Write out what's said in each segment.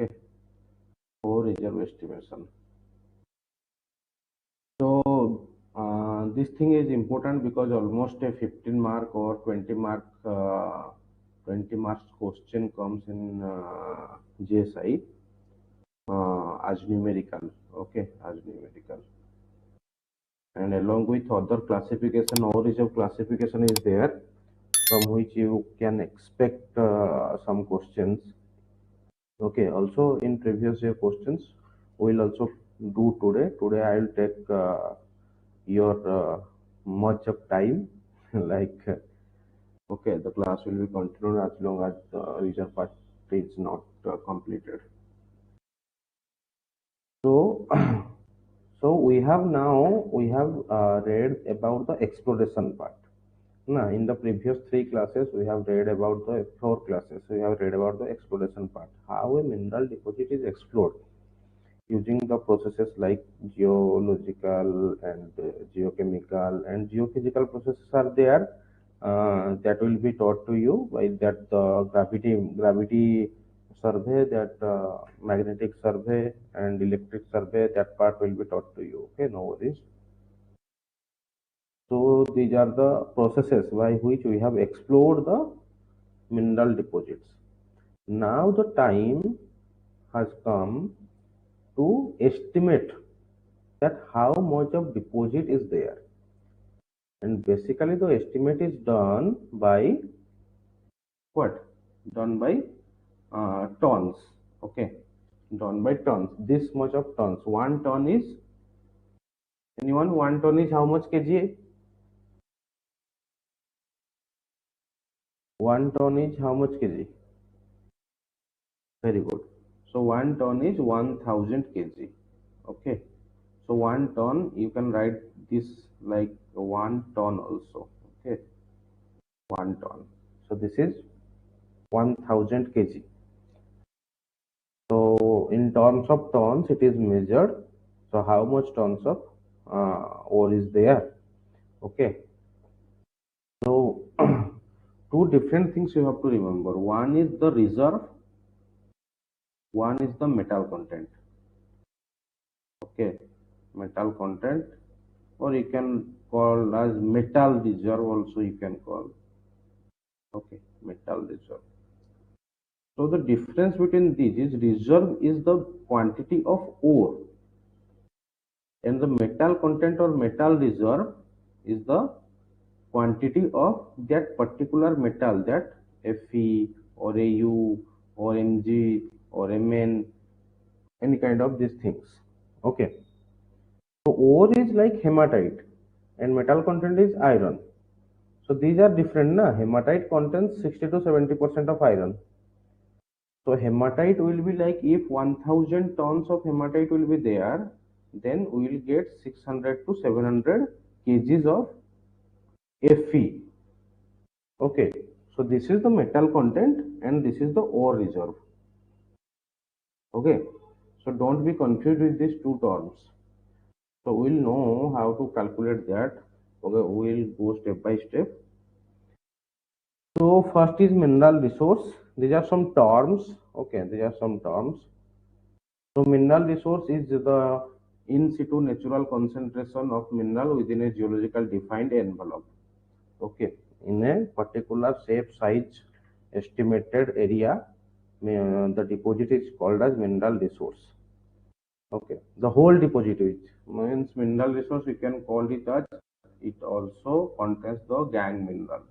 Okay, ore reserve estimation. So this thing is important because almost a 15 mark or 20 marks question comes in GSI as numerical. Okay, as numerical. And along with other classification, or reserve classification is there from which you can expect some questions. Okay, also in previous year questions, we'll also do today. Today I'll take your much of time like okay, the class will be continued as long as the reserve part is not completed. So so we have read about the exploration part. Now, in the previous three classes, we have read about the four classes. We have read about the exploration part, how a mineral deposit is explored using the processes like geological and geochemical and geophysical processes are there. That will be taught to you by that gravity survey, that magnetic survey and electric survey. That part will be taught to you. Okay, no worries. So these are the processes by which we have explored the mineral deposits. Now the time has come to estimate that how much of deposit is there. And basically the estimate is done by what? Done by tons. Okay, done by tons. This much of tons. 1 ton is, anyone? 1 ton is how much kg? 1 ton is how much kg? Very good. So 1 ton is 1000 kg. Okay. So 1 ton, you can write this like 1 ton also. Okay. 1 ton. So this is 1000 kg. So in terms of tons, it is measured. So how much tons of ore is there? Okay. So two different things you have to remember. One is the reserve. One is the metal content. Okay, metal content, or you can call as metal reserve also you can call. Okay, metal reserve. So the difference between these is reserve is the quantity of ore, and the metal content or metal reserve is the quantity of that particular metal, that Fe or Au or Mg or Mn, any kind of these things. Okay. So ore is like hematite and metal content is iron. So these are different, na? Hematite contains 60 to 70% of iron. So hematite will be like, if 1000 tons of hematite will be there, then we will get 600 to 700 kgs of Fe. Okay. So this is the metal content and this is the ore reserve. Okay. So don't be confused with these two terms. So we'll know how to calculate that. Okay, we'll go step by step. So first is mineral resource. These are some terms. Okay, these are some terms. So mineral resource is the in situ natural concentration of mineral within a geological defined envelope. Okay, in a particular shape, size, estimated area, the deposit is called as mineral resource. Okay, the whole deposit, which means mineral resource, we can call it as, it also contains the gangue mineral.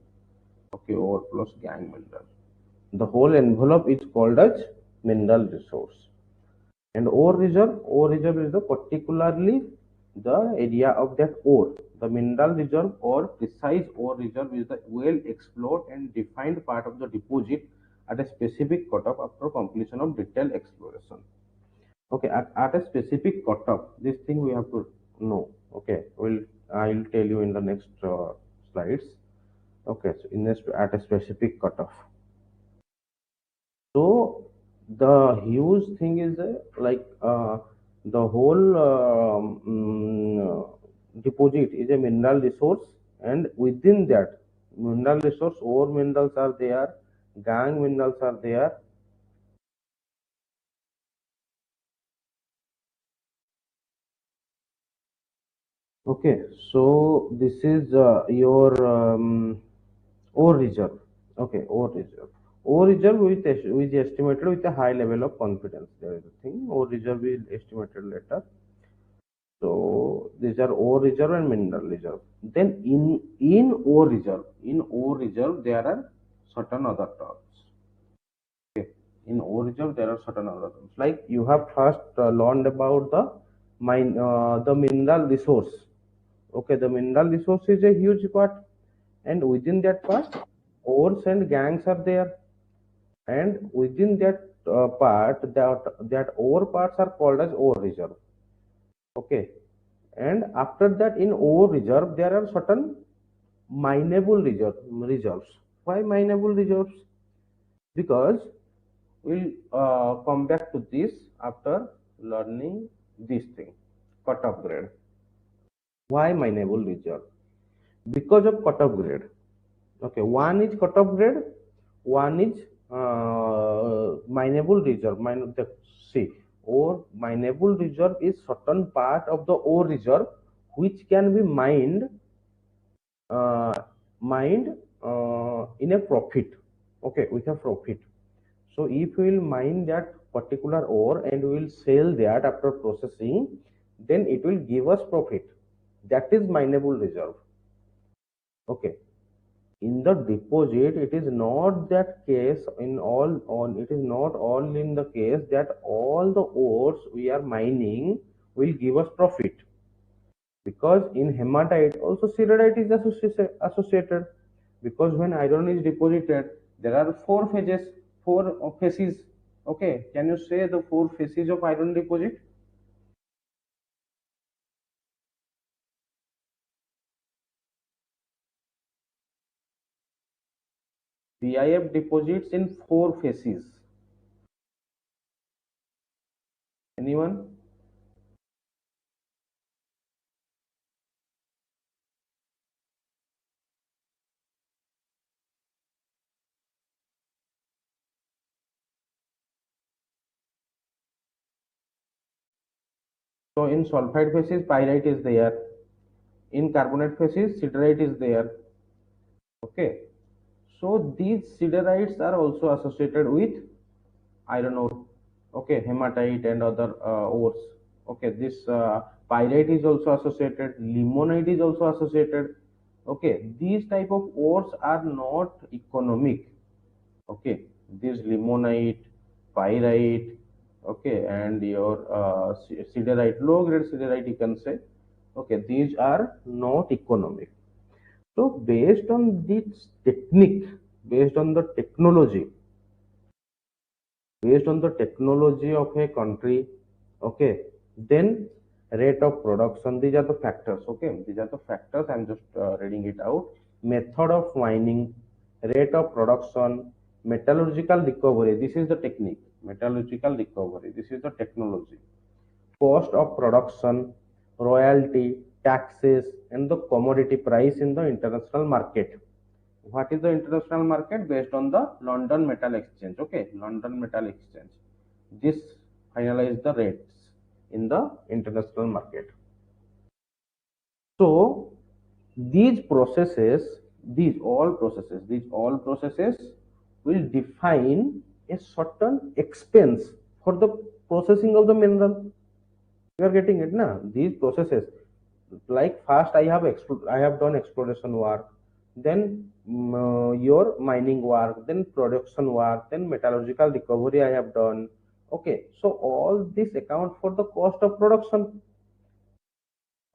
Okay, ore plus gangue mineral. The whole envelope is called as mineral resource. And ore reserve is the particularly the area of that ore. The mineral reserve or precise ore reserve is the well explored and defined part of the deposit at a specific cutoff after completion of detailed exploration. Okay, at a specific cutoff, this thing we have to know. Okay, I'll tell you in the next slides. Okay, so at a specific cutoff. So the huge thing is like the whole deposit is a mineral resource, and within that mineral resource, ore minerals are there, gangue minerals are there, Okay, so this is your ore reserve. Okay, ore reserve. Ore reserve with estimated with a high level of confidence. There is a thing. Ore reserve is estimated later. So these are ore reserve and mineral reserve. Then in ore reserve there are certain other terms. Okay. In ore reserve there are certain other terms. Like you have first learned about the mineral resource. Okay, the mineral resource is a huge part, and within that part, ores and gangs are there, and within that part, that ore parts are called as ore reserve. Okay, and after that, in ore reserve, there are certain mineable reserves. Why mineable reserves? Because we'll come back to this after learning this thing, cutoff grade. Why mineable reserve? Because of cutoff grade. Okay, one is cutoff grade, one is mineable reserve. See, ore mineable reserve is certain part of the ore reserve which can be uh, mined in a profit. Okay, with a profit. So if we will mine that particular ore and we will sell that after processing, then it will give us profit. That is mineable reserve. Okay, in the deposit it is not that case in all on it is not all in the case that all the ores we are mining will give us profit, because in hematite also siderite is associated, because when iron is deposited there are four phases. Okay, can you say the four phases of iron deposit? BIF deposits in four phases. Anyone? So in sulfide phases pyrite is there, in carbonate phases siderite is there. Okay, so these siderites are also associated with iron ore. Okay, hematite and other ores. Okay, this pyrite is also associated, limonite is also associated. Okay, these type of ores are not economic. Okay, this limonite, pyrite, okay, and your siderite, low grade siderite you can say. Okay, these are not economic. So based on this technique, based on the technology, based on the technology of a country, okay, then rate of production, these are the factors. Okay, these are the factors. I'm just reading it out. Method of mining, rate of production, metallurgical recovery, this is the technique. Metallurgical recovery, this is the technology. Cost of production, royalty, taxes, and the commodity price in the international market. What is the international market? Based on the London Metal Exchange. Okay, London Metal Exchange. This finalize the rates in the international market. So these all processes will define a certain expense for the processing of the mineral. You are getting it, na? These processes, like first I have done exploration work, then your mining work, then production work, then metallurgical recovery I have done. Okay, so all this account for the cost of production.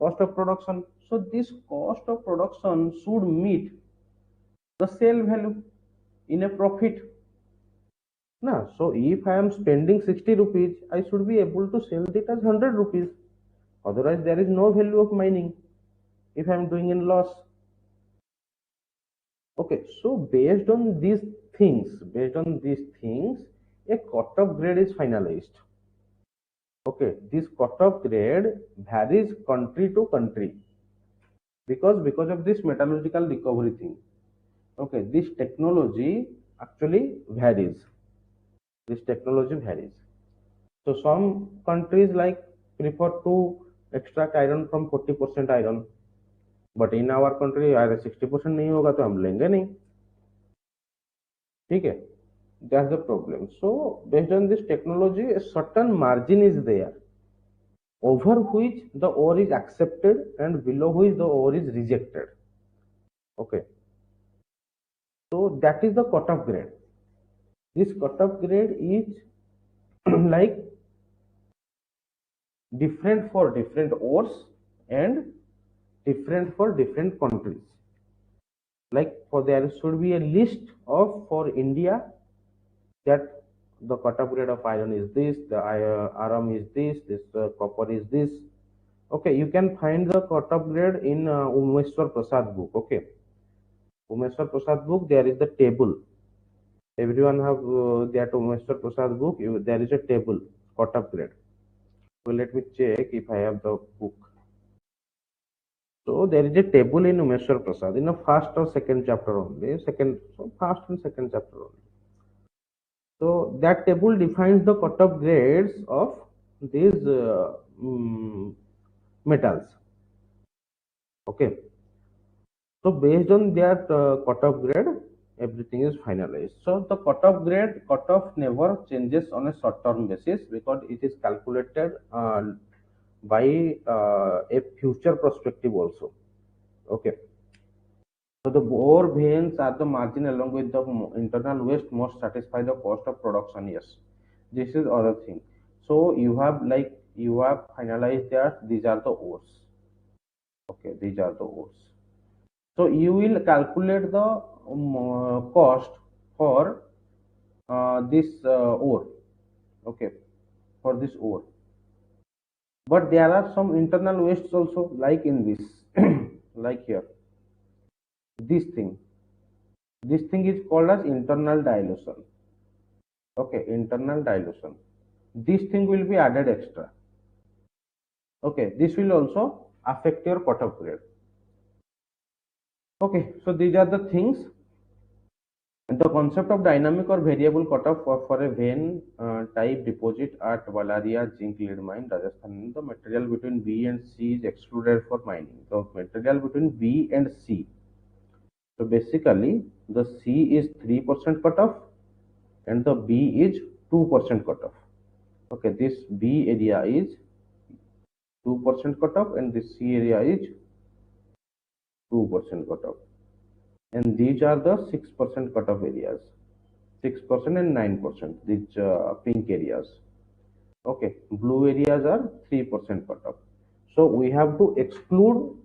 Cost of production. So this cost of production should meet the sale value in a profit. Now, so if I am spending 60 rupees, I should be able to sell it as 100 rupees. Otherwise, there is no value of mining if I am doing in loss. Okay, so based on these things, a cutoff grade is finalized. Okay, this cutoff grade varies country to country, because of this metallurgical recovery thing. Okay, this technology actually varies. This technology varies. So some countries like prefer to extract iron from 40% iron, but in our country अगर 60% नहीं होगा तो हम लेंगे नहीं. ठीक है. That's the problem. So based on this technology, a certain margin is there over which the ore is accepted and below which the ore is rejected. Okay. So that is the cutoff grade. This cutoff grade is like different for different ores and different for different countries. Like for there should be a list of for India that the cutoff grade of iron is this, the aram is this copper is this. Okay, you can find the cutoff grade in Umeshwar Prasad book. Okay, Umeshwar Prasad book, there is the table. Everyone have that Umeshwar Prasad book. There is a table cutoff grade. So let me check if I have the book. So there is a table in Umeshwar Prasad in the first or second chapter only. First and second chapter only. So that table defines the cutoff grades of these metals. Okay. So based on that cutoff grade, everything is finalized. So the cutoff never changes on a short-term basis because it is calculated by a future perspective also. Okay. So the ore veins are the margin along with the internal waste most satisfy the cost of production. Yes, this is other thing. So you have finalized that these are the ores. Okay, these are the ores. So you will calculate the cost for this ore. Okay, for this ore. But there are some internal wastes also, like in this, like here. This thing. This thing is called as internal dilution. Okay, internal dilution. This thing will be added extra. Okay, this will also affect your cutoff grade. Okay, so these are the things. The concept of dynamic or variable cutoff for a vein type deposit at Valaria zinc lead mine, Rajasthan. The material between B and C is excluded for mining. The material between B and C. So basically, the C is 3% cutoff and the B is 2% cutoff. Okay, this B area is 2% cutoff and this C area is 2% cutoff. And these are the 6% cutoff areas. 6% and 9%, these pink areas. Okay, blue areas are 3% cutoff. So we have to exclude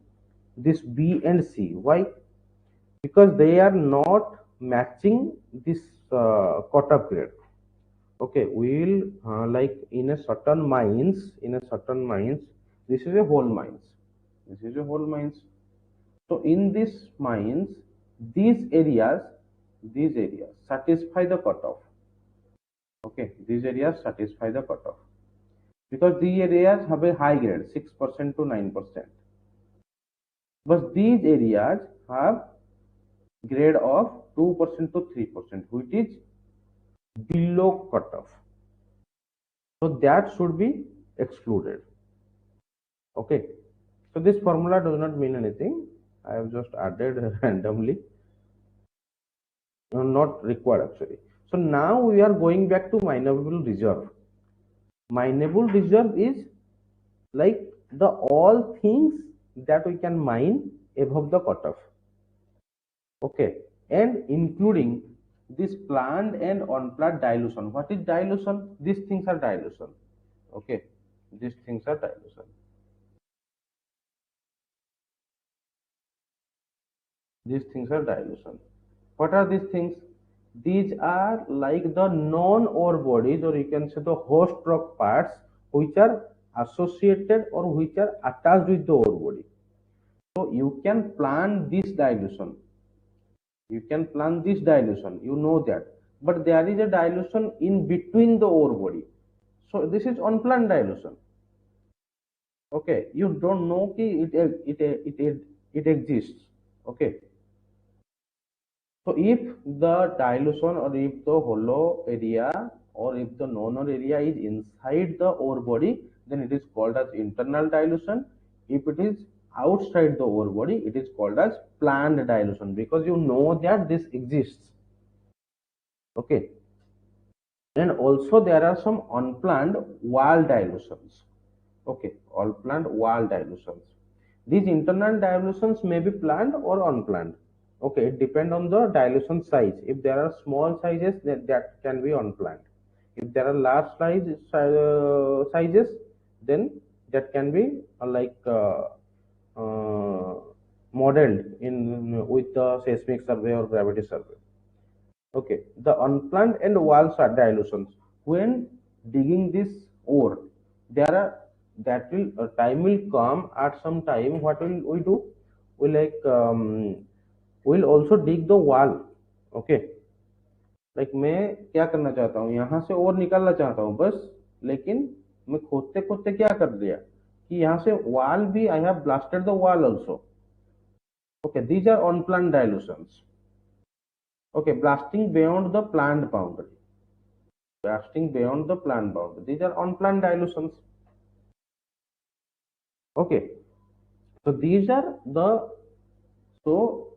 this B and C. Why? Because they are not matching this cutoff grade. Okay, we will like in a certain mines, this is a whole mines. This is a whole mines. So in these mines, these areas satisfy the cutoff. Okay, these areas satisfy the cutoff because these areas have a high grade, 6% to 9%. But these areas have grade of 2% to 3%, which is below cutoff. So that should be excluded. Okay. So this formula does not mean anything. I have just added randomly. Not required actually. So now we are going back to mineable reserve. Mineable reserve is like the all things that we can mine above the cutoff. Okay, and including this planned and unplanned dilution. What is dilution? These things are dilution. Okay, these things are dilution. These things are dilution. What are these things? These are like the non-ore bodies, or you can say the host rock parts, which are associated or which are attached with the ore body. So you can plan this dilution. You can plan this dilution. You know that, but there is a dilution in between the ore body. So this is unplanned dilution. Okay, you don't know it exists. Okay. So if the dilution or if the hollow area or if the non-ore area is inside the ore body, then it is called as internal dilution. If it is outside the ore body, it is called as planned dilution, because you know that this exists. Okay. And also there are some unplanned wall dilutions. Okay, unplanned wall dilutions. These internal dilutions may be planned or unplanned. Okay, it depends on the dilution size. If there are small sizes, that can be unplanned. If there are large sizes, then that can be uh, modeled in with the seismic survey or gravity survey. Okay, the unplanned and wall dilutions. When digging this ore, there are that will time will come at some time. What will we do? We we'll also dig the wall. Okay, like मैं क्या करना चाहता हूँ, यहाँ से और निकालना चाहता हूँ बस, लेकिन मैं खोदते खोदते क्या कर दिया कि यहाँ से wall भी I have blasted the wall also. Okay, these are unplanned dilutions. Okay, blasting beyond the planned boundary. Blasting beyond the planned boundary. These are unplanned dilutions. Okay, so these are the, so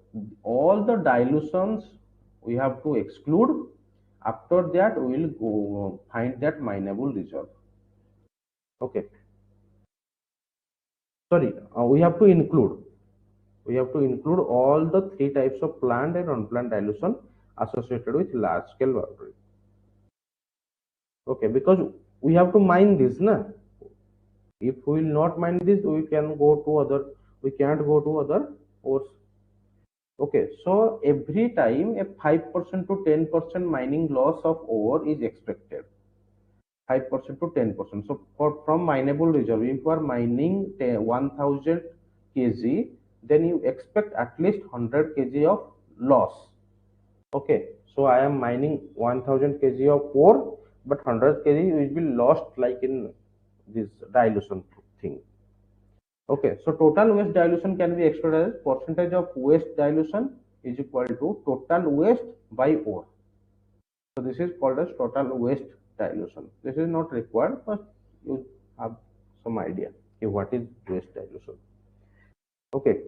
all the dilutions we have to exclude. After that, we will go find that mineable reserve. Okay, sorry, we have to include. We have to include all the three types of planned and unplanned dilution associated with large scale boundary. Okay, because we have to mine this, na. If we will not mine this, we can go to other. We can't go to other ores. Okay, so every time a 5% to 10% mining loss of ore is expected. 5% to 10%. So from mineable reserve, if you are mining 1000 kg, then you expect at least 100 kg of loss. Okay, so I am mining 1000 kg of ore, but 100 kg will be lost like in this dilution thing. Okay, so total waste dilution can be expressed as percentage of waste dilution is equal to total waste by ore. So this is called as total waste dilution. This is not required, but you have some idea okay, what is waste dilution. Okay.